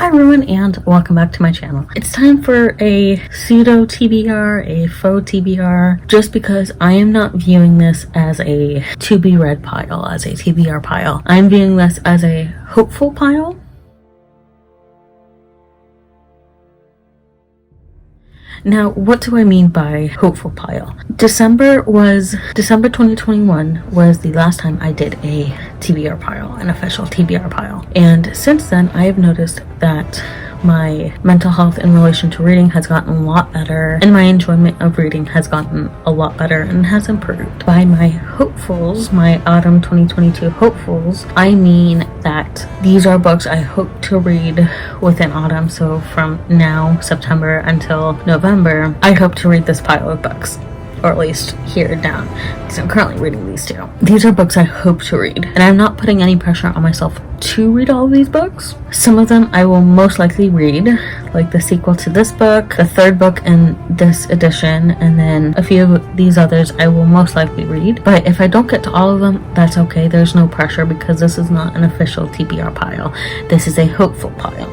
Hi everyone and welcome back to my channel. It's time for a pseudo TBR, a faux TBR, just because I am not viewing this as a to be read pile, as a TBR pile. I'm viewing this as a hopeful pile. Now, what do I mean by hopeful pile? December 2021 was the last time I did a TBR pile, an official TBR pile. And since then, I have noticed that my mental health in relation to reading has gotten a lot better, and my enjoyment of reading has gotten a lot better and has improved. By my hopefuls, my autumn 2022 hopefuls, I mean that these are books I hope to read within autumn. So from now, September, until November, I hope to read this pile of books. Or at least here down, because I'm currently reading these two. These are books I hope to read, and I'm not putting any pressure on myself to read all of these books. Some of them I will most likely read, like the sequel to this book, the third book in this edition, and then a few of these others I will most likely read. But if I don't get to all of them, that's okay. There's no pressure because this is not an official TBR pile. This is a hopeful pile.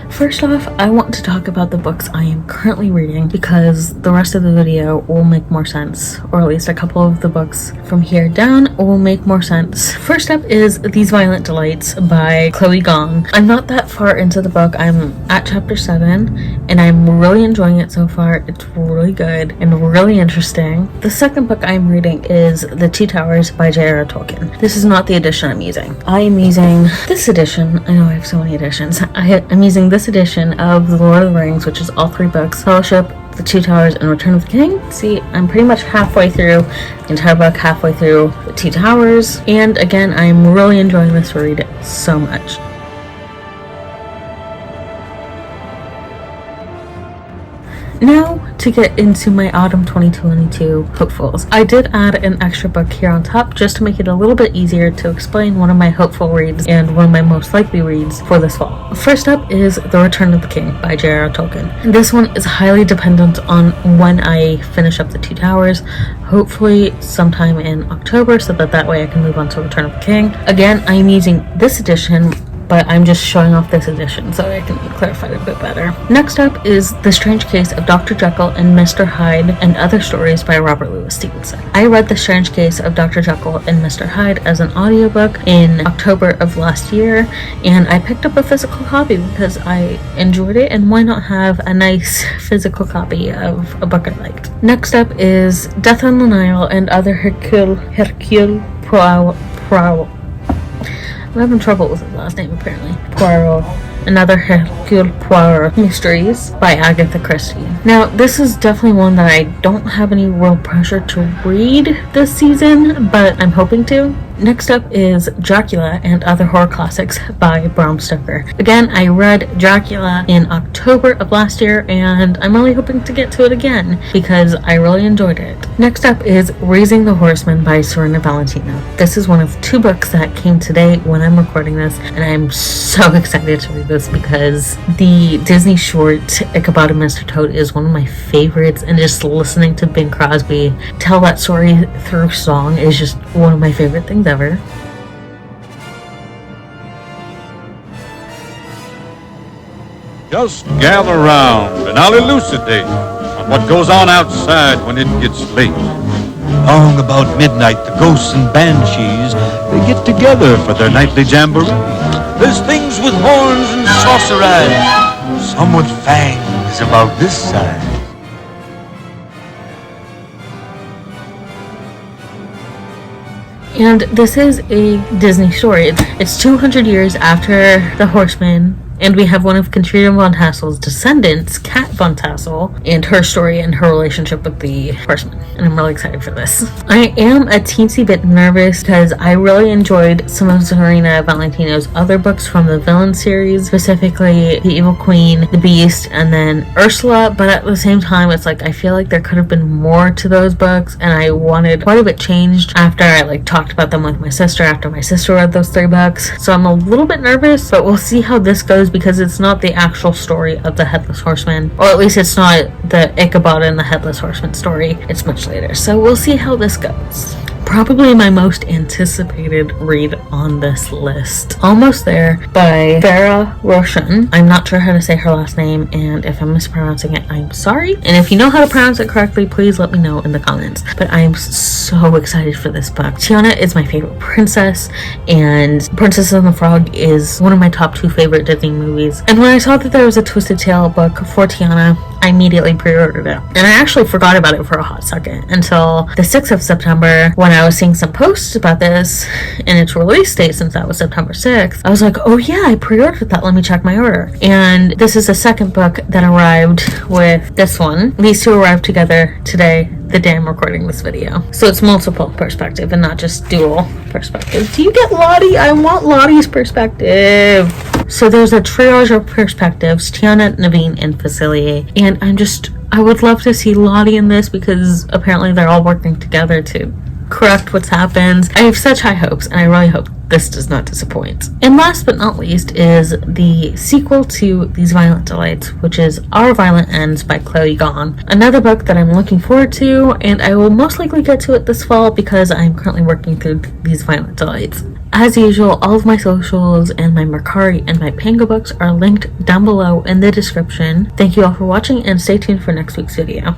First off, I want to talk about the books I am currently reading because the rest of the video will make more sense, or at least a couple of the books from here down will make more sense. First up is These Violent Delights by Chloe Gong. I'm not that far into the book. I'm at chapter 7 and I'm really enjoying it so far. It's really good and really interesting. The second book I'm reading is The Two Towers by J.R.R. Tolkien. This is not the edition I'm using. I am using this edition. I know I have so many editions. I'm using this edition of The Lord of the Rings, which is all three books: Fellowship, The Two Towers, and Return of the King. See, I'm pretty much halfway through the entire book, halfway through The Two Towers, and again, I'm really enjoying this read so much. Now, to get into my autumn 2022 hopefuls. I did add an extra book here on top just to make it a little bit easier to explain one of my hopeful reads and one of my most likely reads for this fall. First up is The Return of the King by J.R.R. Tolkien. This one is highly dependent on when I finish up The Two Towers, hopefully sometime in October, so that way I can move on to Return of the King. Again, I am using this edition, but I'm just showing off this edition so I can clarify it a bit better. Next up is The Strange Case of Dr. Jekyll and Mr. Hyde and Other Stories by Robert Louis Stevenson. I read The Strange Case of Dr. Jekyll and Mr. Hyde as an audiobook in October of last year, and I picked up a physical copy because I enjoyed it, and why not have a nice physical copy of a book I liked. Next up is Death on the Nile and Other Hercule Poirot. I'm having trouble with his last name apparently. Poirot. Another Hercule Poirot Mysteries by Agatha Christie. Now, this is definitely one that I don't have any real pressure to read this season, but I'm hoping to. Next up is Dracula and Other Horror Classics by Bram Stoker. Again, I read Dracula in October of last year, and I'm really hoping to get to it again because I really enjoyed it. Next up is Raising the Horseman by Serena Valentino. This is one of two books that came today when I'm recording this, and I'm so excited to read this because the Disney short Ichabod and Mr. Toad is one of my favorites, and just listening to Bing Crosby tell that story through song is just one of my favorite things ever. Just gather round and I'll elucidate on what goes on outside when it gets late. Long about midnight, the ghosts and banshees, they get together for their nightly jamboree. There's things with horns and saucer eyes, some with fangs about this side. And this is a Disney story. It's 200 years after The Horseman, and we have one of Katrina von Tassel's descendants, Kat von Tassel, and her story and her relationship with the Horseman. And I'm really excited for this. I am a teensy bit nervous because I really enjoyed some of Serena Valentino's other books from the Villain series, specifically The Evil Queen, The Beast, and then Ursula, but at the same time, it's like I feel like there could have been more to those books, and I wanted quite a bit changed after I talked about them with my sister, after my sister read those three books. So I'm a little bit nervous, but we'll see how this goes because it's not the actual story of the Headless Horseman, or at least it's not the Ichabod and the Headless Horseman story. It's much later, so we'll see how this goes. probably my most anticipated read on this list. Almost There by Farah Roshan. I'm not sure how to say her last name, and if I'm mispronouncing it, I'm sorry. And if you know how to pronounce it correctly, please let me know in the comments. But I'm so excited for this book. Tiana is my favorite princess, and Princess and the Frog is one of my top 2 favorite Disney movies. And when I saw that there was a Twisted Tale book for Tiana, I immediately pre-ordered it. And I actually forgot about it for a hot second until the 6th of September when I was seeing some posts about this and its release date, since that was September 6th. I was like, oh yeah, I pre-ordered that. Let me check my order. And this is the second book that arrived with this one. These two arrived together today, the day I'm recording this video. So it's multiple perspective and not just dual perspective. Do you get Lottie? I want Lottie's perspective. So there's a triage of perspectives, Tiana, Naveen, and Facilier. And I would love to see Lottie in this because apparently they're all working together to correct what's happened. I have such high hopes, and I really hope this does not disappoint. And last but not least is the sequel to These Violent Delights, which is Our Violent Ends by Chloe Gahn. Another book that I'm looking forward to, and I will most likely get to it this fall because I'm currently working through These Violent Delights. As usual, all of my socials and my Mercari and my Pango books are linked down below in the description. Thank you all for watching, and stay tuned for next week's video.